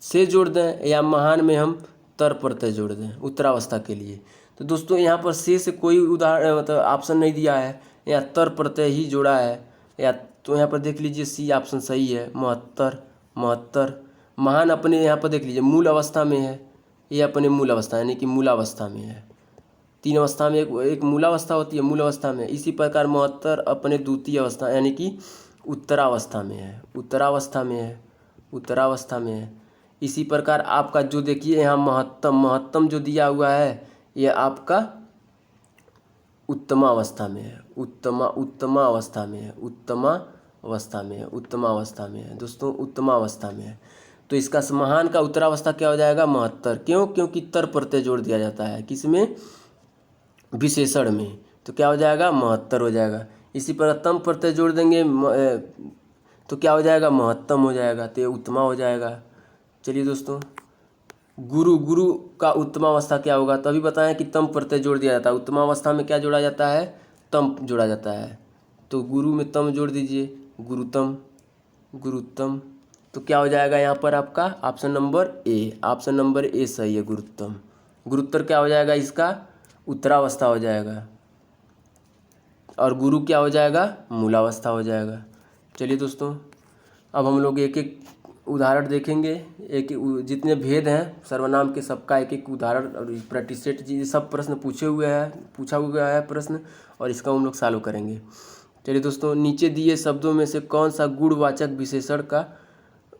से जोड़ दें, या महान में हम तर प्रत्यय जोड़ दें उत्तरावस्था के लिए। तो दोस्तों यहाँ पर से कोई उदाहरण मतलब ऑप्शन नहीं दिया है, या तर प्रत्यय ही जोड़ा है, या तो यहाँ पर देख लीजिए सी ऑप्शन सही है, महत्तर, महत्तर। महान अपने यहाँ पर देख लीजिए मूल अवस्था में है, ये अपने मूल अवस्था यानी कि मूलावस्था में है। तीन अवस्था में एक मूलावस्था होती है, मूल अवस्था में। इसी प्रकार महत्तर अपने द्वितीय अवस्था यानी कि उत्तरावस्था में है, उत्तरावस्था में है, उत्तरावस्था में है। इसी प्रकार आपका जो देखिए यहाँ महत्तम, महत्तम जो दिया हुआ है ये आपका उत्तमावस्था में है, उत्तमावस्था में है, उत्तमावस्था में है, उत्तमावस्था में है दोस्तों, उत्तमावस्था में है। तो इसका महान का उत्तरावस्था क्या हो जाएगा, महत्तर। क्यों, क्योंकि तर प्रत्यय जोड़ दिया जाता है, किसमें, विशेषण में, तो क्या हो जाएगा, महत्तर हो जाएगा। इसी प्रकार तम प्रत्यय जोड़ देंगे तो क्या हो जाएगा, महत्तम हो जाएगा, तो ये उत्तमा हो जाएगा। चलिए दोस्तों, गुरु, गुरु का उत्तमावस्था क्या होगा, तो अभी बताएं कि तम प्रत्यय जोड़ दिया जाता है। उत्तमावस्था में क्या जोड़ा जाता है, तम जोड़ा जाता है, तो गुरु में तम जोड़ दीजिए, गुरुतम, गुरुतम। तो क्या हो जाएगा यहाँ पर आपका option number A, option number A सही है, गुरुत्तम। गुरुत्तर क्या हो जाएगा, इसका उत्तरावस्था हो जाएगा, और गुरु क्या हो जाएगा, मूलावस्था हो जाएगा। चलिए दोस्तों, अब हम लोग एक एक उदाहरण देखेंगे, एक जितने भेद हैं सर्वनाम के सबका एक एक उदाहरण, और प्रतिशत जी सब प्रश्न पूछा हुआ है प्रश्न, और इसका हम लोग सॉल्व करेंगे। चलिए दोस्तों, नीचे दिए शब्दों में से कौन सा गुणवाचक विशेषण का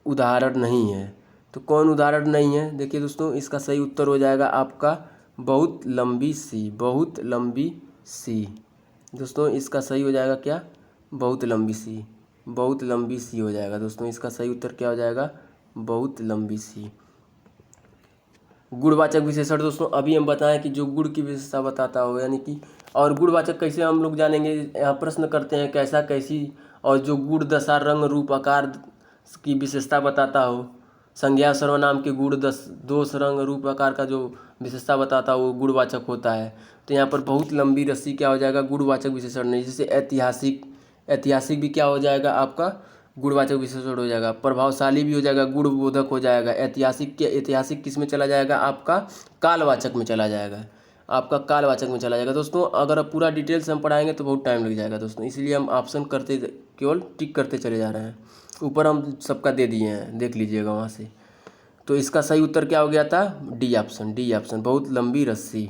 उदाहरण नहीं है, तो कौन उदाहरण नहीं है, देखिए दोस्तों, इसका सही उत्तर हो जाएगा आपका बहुत लंबी सी, बहुत लंबी सी। दोस्तों इसका सही हो जाएगा क्या, बहुत लंबी सी, बहुत लंबी सी हो जाएगा दोस्तों, इसका सही उत्तर क्या हो जाएगा, बहुत लंबी सी। गुणवाचक विशेषण दोस्तों अभी हम बताएं कि जो गुण की विशेषता बताता हो, यानी कि और गुणवाचक कैसे हम लोग जानेंगे। यहाँ प्रश्न करते हैं कैसा कैसी, और जो गुण दशा रंग रूप आकार की विशेषता बताता हो। संज्ञा सर्वनाम के गुण दोष रंग रूप आकार का जो विशेषता बताता हो वो गुणवाचक होता है। तो यहाँ पर बहुत लंबी रस्सी क्या हो जाएगा, गुणवाचक विशेषण नहीं। जैसे ऐतिहासिक, ऐतिहासिक भी क्या हो जाएगा आपका गुणवाचक विशेषण हो जाएगा। प्रभावशाली भी हो जाएगा, गुणबोधक हो जाएगा। ऐतिहासिक के ऐतिहासिक किस में चला जाएगा, आपका कालवाचक में चला जाएगा, आपका कालवाचक में चला जाएगा। दोस्तों अगर अब पूरा डिटेल्स हम पढ़ाएंगे तो बहुत टाइम लग जाएगा दोस्तों, इसलिए हम ऑप्शन करते केवल टिक करते चले जा रहे हैं। ऊपर हम सबका दे दिए हैं, देख लीजिएगा वहाँ से। तो इसका सही उत्तर क्या हो गया था, डी ऑप्शन, डी ऑप्शन, बहुत लंबी रस्सी।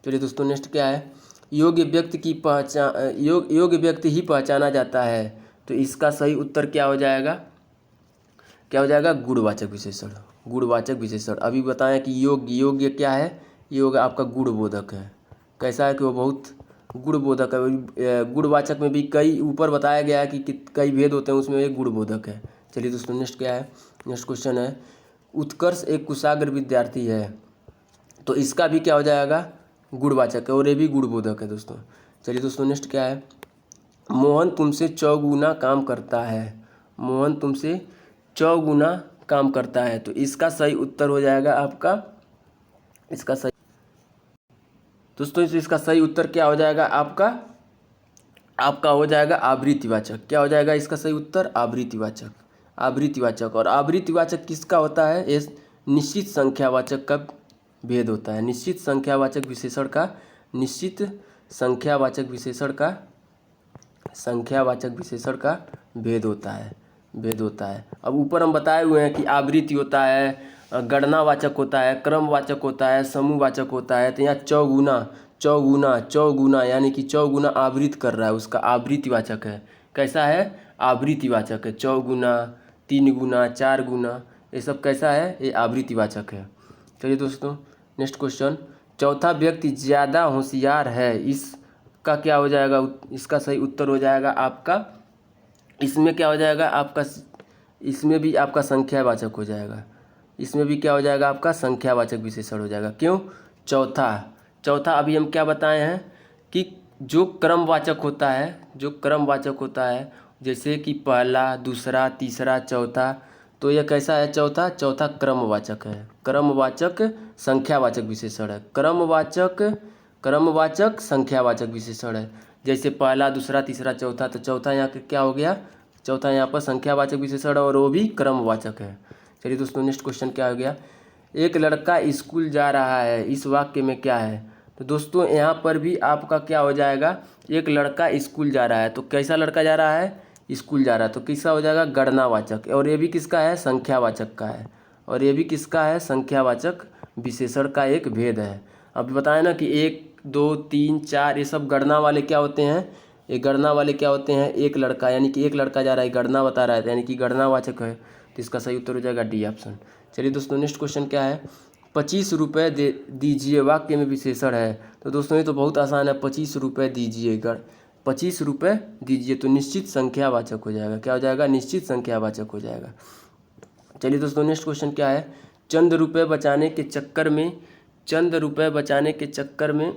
चलिए दोस्तों नेक्स्ट क्या है, योग्य व्यक्ति की पहचान, योग्य व्यक्ति ही पहचाना जाता है। तो इसका सही उत्तर क्या हो जाएगा, क्या हो जाएगा, गुणवाचक विशेषण, गुणवाचक विशेषण। अभी बताएं कि योग्य, योग्य क्या है, योग्य आपका गुणबोधक है। कैसा है कि वो बहुत गुणबोधक है। गुणवाचक में भी कई ऊपर बताया गया है कि कई भेद होते हैं, उसमें एक गुणबोधक है। चलिए दोस्तों नेक्स्ट क्या है, नेक्स्ट क्वेश्चन है, उत्कर्ष एक कुशाग्र विद्यार्थी है। तो इसका भी क्या हो जाएगा, गुणवाचक है, और ये भी गुणबोधक है दोस्तों। चलिए दोस्तों नेक्स्ट क्या है, मोहन तुमसे 4 गुना काम करता है। मोहन तुमसे 4 गुना काम करता है। तो इसका सही उत्तर हो जाएगा आपका, इसका सही दोस्तों इसका सही उत्तर क्या हो जाएगा आपका, आपका हो जाएगा आवृत्तिवाचक। क्या हो जाएगा इसका सही उत्तर, आवृत्तिवाचक, आवृत्तिवाचक। और आवृत्तिवाचक किसका होता है, ये निश्चित संख्यावाचक का भेद होता है। निश्चित संख्यावाचक विशेषण का, निश्चित संख्यावाचक विशेषण का, संख्यावाचक विशेषण का भेद होता है, भेद होता है। अब ऊपर हम बताए हुए हैं कि आवृत्ति होता है, गणनावाचक होता है, क्रमवाचक होता है, समूहवाचक होता है। तो यहाँ 4 गुना, 4 गुना, 4 गुना यानी कि 4 गुना आवृत्त कर रहा है, उसका आवृत्तिवाचक है। कैसा है, आवृत्तिवाचक है। 4 गुना, 3 गुना, 4 गुना, ये सब कैसा है, ये आवृत्तिवाचक है। चलिए दोस्तों नेक्स्ट क्वेश्चन, चौथा व्यक्ति ज़्यादा होशियार है, इसका क्या हो जाएगा, इसका सही उत्तर हो जाएगा आपका, इसमें क्या हो जाएगा आपका, इसमें भी आपका संख्यावाचक हो जाएगा। इसमें भी क्या हो जाएगा आपका, संख्यावाचक विशेषण हो जाएगा। क्यों, चौथा, चौथा अभी हम क्या बताए हैं कि जो क्रमवाचक होता है, जो क्रमवाचक होता है, जैसे कि पहला, दूसरा, तीसरा, चौथा, तो यह कैसा है, चौथा, चौथा क्रमवाचक है। क्रमवाचक संख्यावाचक विशेषण है। क्रमवाचक, क्रमवाचक संख्यावाचक विशेषण है। जैसे पहला, दूसरा, तीसरा, चौथा, तो चौथा यहाँ क्या हो गया, चौथा यहाँ पर संख्यावाचक विशेषण और वो भी क्रमवाचक है। चलिए दोस्तों नेक्स्ट क्वेश्चन क्या हो गया, एक लड़का स्कूल जा रहा है, इस वाक्य में क्या है। तो दोस्तों यहाँ पर भी आपका क्या हो जाएगा, एक लड़का स्कूल जा रहा है। तो कैसा लड़का जा रहा है, स्कूल जा रहा है, तो किसका हो जाएगा, गणनावाचक। और ये भी किसका है, संख्यावाचक का है। और ये भी किसका है, संख्यावाचक विशेषण का एक भेद है। अभी बताया ना कि 1, 2, 3, 4 ये सब गणना वाले क्या होते हैं, ये गणना वाले क्या होते हैं, एक लड़का, यानी कि एक लड़का जा रहा है, गणना बता रहा है, यानी कि गणनावाचक है। तो इसका सही उत्तर हो जाएगा डी ऑप्शन। चलिए दोस्तों नेक्स्ट क्वेश्चन क्या है, 25 रुपये दे दीजिए वाक्य में विशेषण है। तो दोस्तों ये तो बहुत आसान है, 25 रुपये दीजिए, 25 रुपये दीजिए, तो निश्चित संख्यावाचक हो जाएगा। क्या हो जाएगा, निश्चित संख्यावाचक हो जाएगा। चलिए दोस्तों नेक्स्ट क्वेश्चन क्या है, चंद रुपये बचाने के चक्कर में, चंद रुपये बचाने के चक्कर में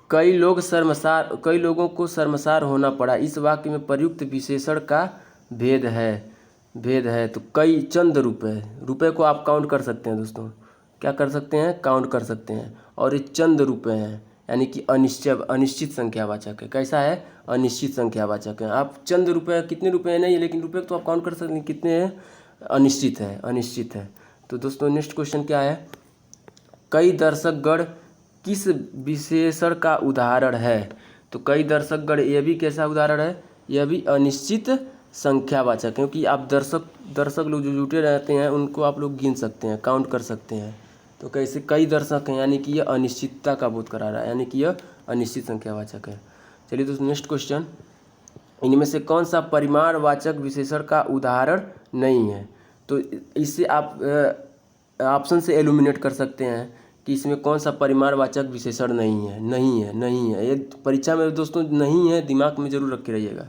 कई लोगों को शर्मसार होना पड़ा, इस वाक्य में प्रयुक्त विशेषण का भेद है, भेद है। तो कई, चंद रुपये, रुपये को आप काउंट कर सकते हैं दोस्तों, क्या कर सकते हैं, काउंट कर सकते हैं। और ये चंद रुपये हैं, यानी कि अनिश्चित संख्यावाचक है। कैसा है, अनिश्चित संख्यावाचक है। आप चंद रुपये, कितने रुपये नहीं है, लेकिन रुपये तो आप काउंट कर सकते हैं, कितने हैं, अनिश्चित है, अनिश्चित है। तो दोस्तों नेक्स्ट क्वेश्चन क्या है, कई दर्शकगण किस विशेषण का उदाहरण है। तो कई दर्शकगण, यह भी कैसा उदाहरण है, यह भी अनिश्चित संख्यावाचक है। क्योंकि आप दर्शक लोग जो जुटे रहते हैं उनको आप लोग गिन सकते हैं, काउंट कर सकते हैं। तो कैसे कई दर्शक हैं, यानी कि यह अनिश्चितता का बोध करा रहा है, यानी कि यह अनिश्चित संख्यावाचक है। चलिए दोस्तों नेक्स्ट क्वेश्चन, इनमें से कौन सा परिमाणवाचक विशेषण का उदाहरण नहीं है। तो इससे आप ऑप्शन से एलिमिनेट कर सकते हैं कि इसमें कौन सा परिमाणवाचक विशेषण नहीं है, नहीं है, नहीं है। ये परीक्षा में दोस्तों नहीं है, दिमाग में जरूर रखे रहिएगा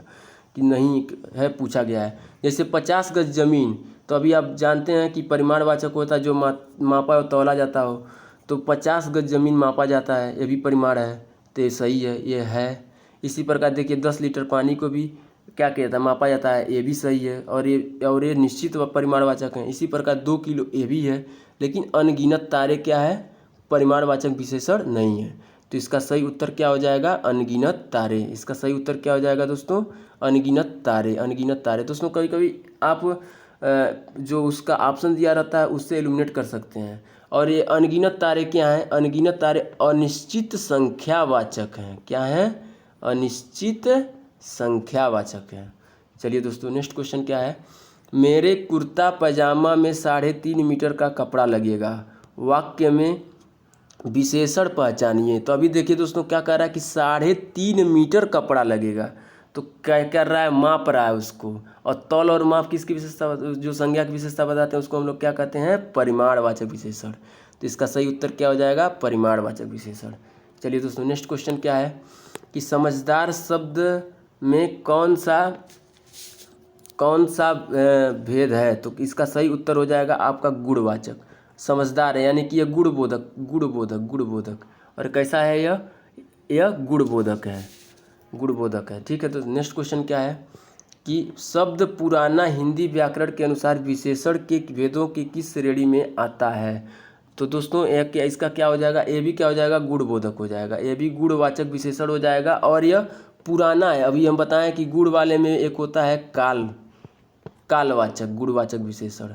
कि नहीं है पूछा गया है। जैसे 50 गज ज़मीन, तो अभी आप जानते हैं कि परिमाणवाचक होता है जो मापा और तौला जाता हो, तो 50 गज ज़मीन मापा जाता है, ये भी परिमाण है, तो ये सही है, ये है। इसी प्रकार देखिए 10 लीटर पानी को भी क्या किया था, मापा जाता है, ये भी सही है, और ये निश्चित परिमाणवाचक है। इसी प्रकार 2 किलो ये भी है, लेकिन अनगिनत तारे क्या है, परिमाणवाचक विशेषण नहीं है। तो इसका सही उत्तर क्या हो जाएगा, अनगिनत तारे। इसका सही उत्तर क्या हो जाएगा दोस्तों, अनगिनत तारे। अनगिनत तारे दोस्तों, कभी कभी आप जो उसका ऑप्शन दिया रहता है उससे एलिमिनेट कर सकते हैं। और ये अनगिनत तारे क्या हैं, अनगिनत तारे अनिश्चित संख्यावाचक हैं। क्या हैं, अनिश्चित संख्यावाचक हैं। चलिए दोस्तों, नेक्स्ट क्वेश्चन क्या है, मेरे कुर्ता पजामा में 3.5 मीटर का कपड़ा लगेगा, वाक्य में विशेषण पहचानिए। तो अभी देखिए दोस्तों क्या कह रहा है कि 3.5 मीटर कपड़ा लगेगा, तो क्या कर रहा है, माप रहा है उसको। और तौल और माप किसकी विशेषता, जो संज्ञा की विशेषता बताते हैं उसको हम लोग क्या कहते हैं, परिमाणवाचक विशेषण। तो इसका सही उत्तर क्या हो जाएगा, परिमाणवाचक विशेषण। चलिए दोस्तों, नेक्स्ट क्वेश्चन क्या है कि समझदार शब्द में कौन सा भेद है। तो इसका सही उत्तर हो जाएगा आपका गुणवाचक। समझदार है यानी कि यह गुणबोधक। और कैसा है यह गुणबोधक है। ठीक है, तो नेक्स्ट क्वेश्चन क्या है कि शब्द पुराना हिंदी व्याकरण के अनुसार विशेषण के भेदों की किस श्रेणी में आता है। तो दोस्तों इसका क्या हो जाएगा, ये भी क्या हो जाएगा, गुणबोधक हो जाएगा, ये भी गुणवाचक विशेषण हो जाएगा। और यह पुराना है, अभी हम बताएं कि गुण वाले में एक होता है कालवाचक, गुणवाचक विशेषण।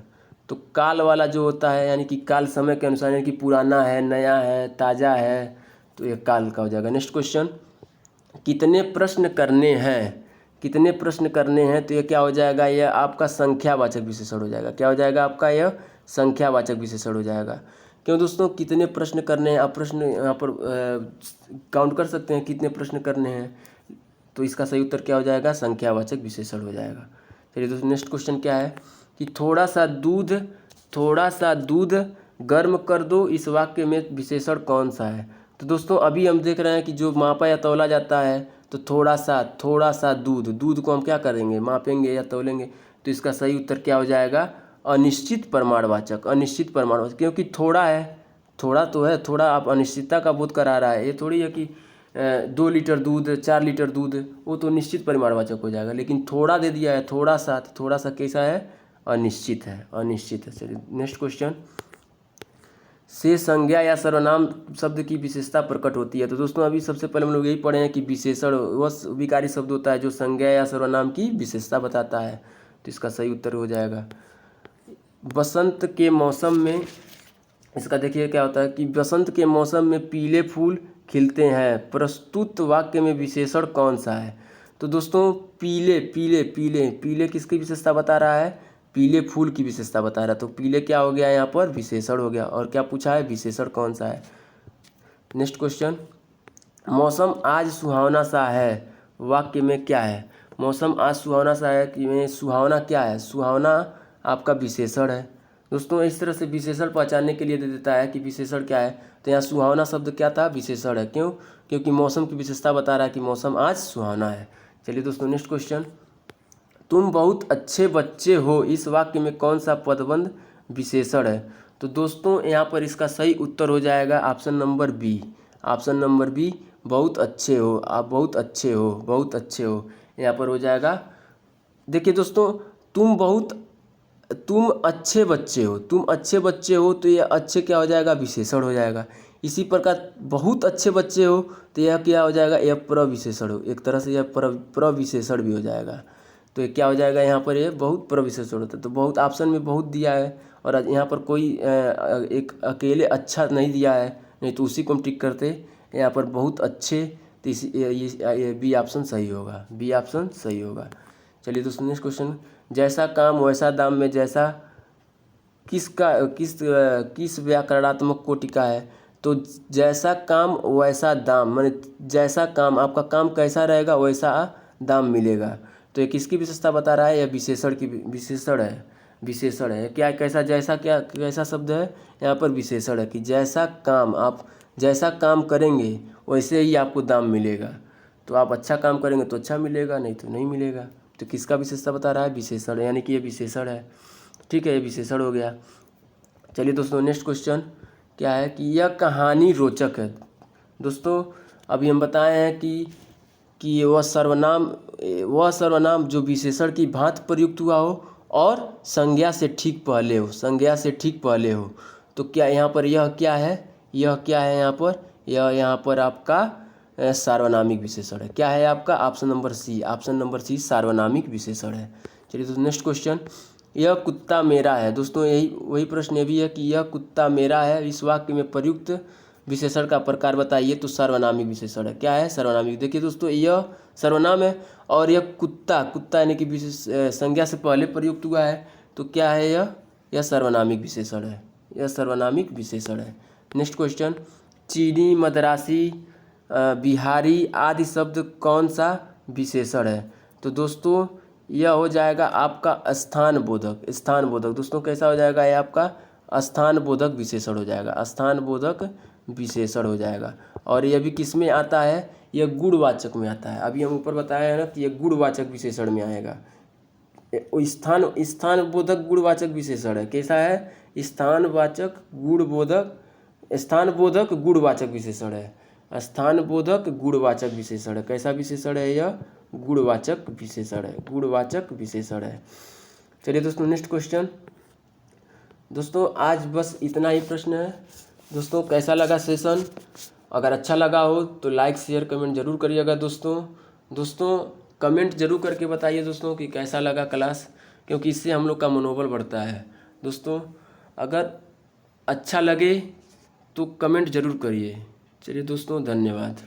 तो काल वाला जो होता है यानी कि काल समय के अनुसार, यानी कि पुराना है, नया है, ताज़ा है, तो ये काल का हो जाएगा। नेक्स्ट क्वेश्चन, कितने प्रश्न करने हैं, तो ये क्या हो जाएगा, यह आपका संख्यावाचक विशेषण हो जाएगा। क्या हो जाएगा आपका, यह संख्यावाचक विशेषण हो जाएगा। क्यों दोस्तों, कितने प्रश्न करने हैं, आप प्रश्न यहाँ पर काउंट कर सकते हैं कितने प्रश्न करने हैं, तो इसका सही उत्तर क्या हो जाएगा, संख्यावाचक विशेषण हो जाएगा। चलिए दोस्तों, नेक्स्ट क्वेश्चन क्या है कि थोड़ा सा दूध गर्म कर दो, इस वाक्य में विशेषण कौन सा है। तो दोस्तों अभी हम देख रहे हैं कि जो मापा या तौला जाता है, तो थोड़ा सा दूध को हम क्या करेंगे, मापेंगे या तौलेंगे। तो इसका सही उत्तर क्या हो जाएगा, अनिश्चित परिमाणवाचक। क्योंकि थोड़ा है, थोड़ा तो है, थोड़ा आप अनिश्चितता का बोध करा रहा है। ये थोड़ी है कि 2 लीटर दूध, 4 लीटर दूध, वो तो निश्चित परिमाणवाचक हो जाएगा। लेकिन थोड़ा दे दिया है, थोड़ा सा कैसा है, अनिश्चित है। चलिए नेक्स्ट क्वेश्चन, से संज्ञा या सर्वनाम शब्द की विशेषता प्रकट होती है। तो दोस्तों अभी सबसे पहले हम लोग यही पढ़े हैं कि विशेषण वह विकारी शब्द होता है जो संज्ञा या सर्वनाम की विशेषता बताता है। तो इसका सही उत्तर हो जाएगा बसंत के मौसम में। इसका देखिए क्या होता है कि बसंत के मौसम में पीले फूल खिलते हैं, प्रस्तुत वाक्य में विशेषण कौन सा है। तो दोस्तों पीले किसकी विशेषता बता रहा है, पीले फूल की विशेषता बता रहा है। तो पीले क्या हो गया, यहाँ पर विशेषण हो गया। और क्या पूछा है, विशेषण कौन सा है। नेक्स्ट क्वेश्चन, मौसम आज सुहावना सा है, वाक्य में क्या है। मौसम आज सुहावना सा है कि में सुहावना क्या है, सुहावना आपका विशेषण है। दोस्तों इस तरह से विशेषण पहचानने के लिए दे देता है कि विशेषण क्या है। तो यहाँ सुहावना शब्द क्या था, विशेषण है। क्यों, क्योंकि मौसम की विशेषता बता रहा है कि मौसम आज सुहावना है। चलिए दोस्तों नेक्स्ट क्वेश्चन, तुम बहुत अच्छे बच्चे हो, इस वाक्य में कौन सा पदबंध विशेषण है। तो दोस्तों यहाँ पर इसका सही उत्तर हो जाएगा ऑप्शन नंबर बी। बहुत अच्छे हो, आप बहुत अच्छे हो, यहाँ पर हो जाएगा। देखिए दोस्तों, तुम अच्छे बच्चे हो, तो यह अच्छे क्या हो जाएगा, विशेषण हो जाएगा। इसी प्रकार बहुत अच्छे बच्चे हो, तो यह क्या हो जाएगा, यह प्रविशेषण हो, एक तरह से यह प्रविशेषण भी हो जाएगा। तो ये क्या हो जाएगा, यहाँ पर ये बहुत प्रविशेषण होता है। तो बहुत ऑप्शन में बहुत दिया है, और यहाँ पर कोई एक अकेले अच्छा नहीं दिया है, नहीं तो उसी को हम टिक करते। यहाँ पर बहुत अच्छे, तो ये बी ऑप्शन सही होगा। चलिए दोस्तों नेक्स्ट क्वेश्चन, जैसा काम वैसा दाम में जैसा किस व्याकरणात्मक कोटि का है। तो जैसा काम वैसा दाम, माने जैसा काम, आपका काम कैसा रहेगा वैसा दाम मिलेगा। तो ये किसकी विशेषता बता रहा है, यह विशेषण है। क्या कैसा, जैसा क्या कैसा शब्द है, यहाँ पर विशेषण है कि जैसा काम आप जैसा काम करेंगे वैसे ही आपको दाम मिलेगा। तो आप अच्छा काम करेंगे तो अच्छा मिलेगा, नहीं तो नहीं मिलेगा। तो किसका विशेषता बता रहा है? विशेषण, यानी कि ये विशेषण है। ठीक है, ये विशेषण हो गया। चलिए दोस्तों, नेक्स्ट क्वेश्चन क्या है कि यह कहानी रोचक है। दोस्तों अभी हम बताए हैं कि वह सर्वनाम जो विशेषण की भांति प्रयुक्त हुआ हो और संज्ञा से ठीक पहले हो, संज्ञा से ठीक पहले हो। तो क्या यहाँ पर यह क्या है? यह क्या है यहाँ पर? यह यहाँ पर आपका सार्वनामिक विशेषण है। क्या है आपका? Option number C, option number C सार्वनामिक विशेषण है। चलिए दोस्तों, नेक्स्ट क्वेश्चन, यह कुत्ता मेरा है। दोस्तों यही वही प्रश्न ये भी है कि यह कुत्ता मेरा है, इस वाक्य में प्रयुक्त विशेषण का प्रकार बताइए। तो सर्वनामिक विशेषण है। क्या है? सर्वनामिक। देखिए दोस्तों, यह सर्वनाम है और यह कुत्ता यानी कि विशेष संज्ञा से पहले प्रयुक्त हुआ है। तो क्या है यह सर्वनामिक विशेषण है, यह सर्वनामिक विशेषण है। नेक्स्ट क्वेश्चन, चीनी, मद्रासी, बिहारी आदि शब्द कौन सा विशेषण है? तो दोस्तों यह हो जाएगा आपका स्थान बोधक, स्थान बोधक। दोस्तों कैसा हो जाएगा? यह आपका स्थान बोधक विशेषण हो जाएगा, स्थान बोधक विशेषण हो जाएगा। और यह भी किस में आता है? यह गुणवाचक में आता है। अभी हम ऊपर बताया है ना कि यह गुणवाचक विशेषण में आएगा। स्थान बोधक गुणवाचक विशेषण है। कैसा है? स्थान बोधक गुणवाचक विशेषण है। स्थान बोधक गुणवाचक विशेषण है। कैसा विशेषण है? यह गुणवाचक विशेषण है, गुणवाचक विशेषण है। चलिए दोस्तों, नेक्स्ट क्वेश्चन। दोस्तों आज बस इतना ही प्रश्न है। दोस्तों कैसा लगा सेशन? अगर अच्छा लगा हो तो लाइक शेयर कमेंट जरूर करिएगा। दोस्तों कमेंट जरूर करके बताइए दोस्तों कि कैसा लगा क्लास, क्योंकि इससे हम लोग का मनोबल बढ़ता है। दोस्तों अगर अच्छा लगे तो कमेंट जरूर करिए। चलिए दोस्तों, धन्यवाद।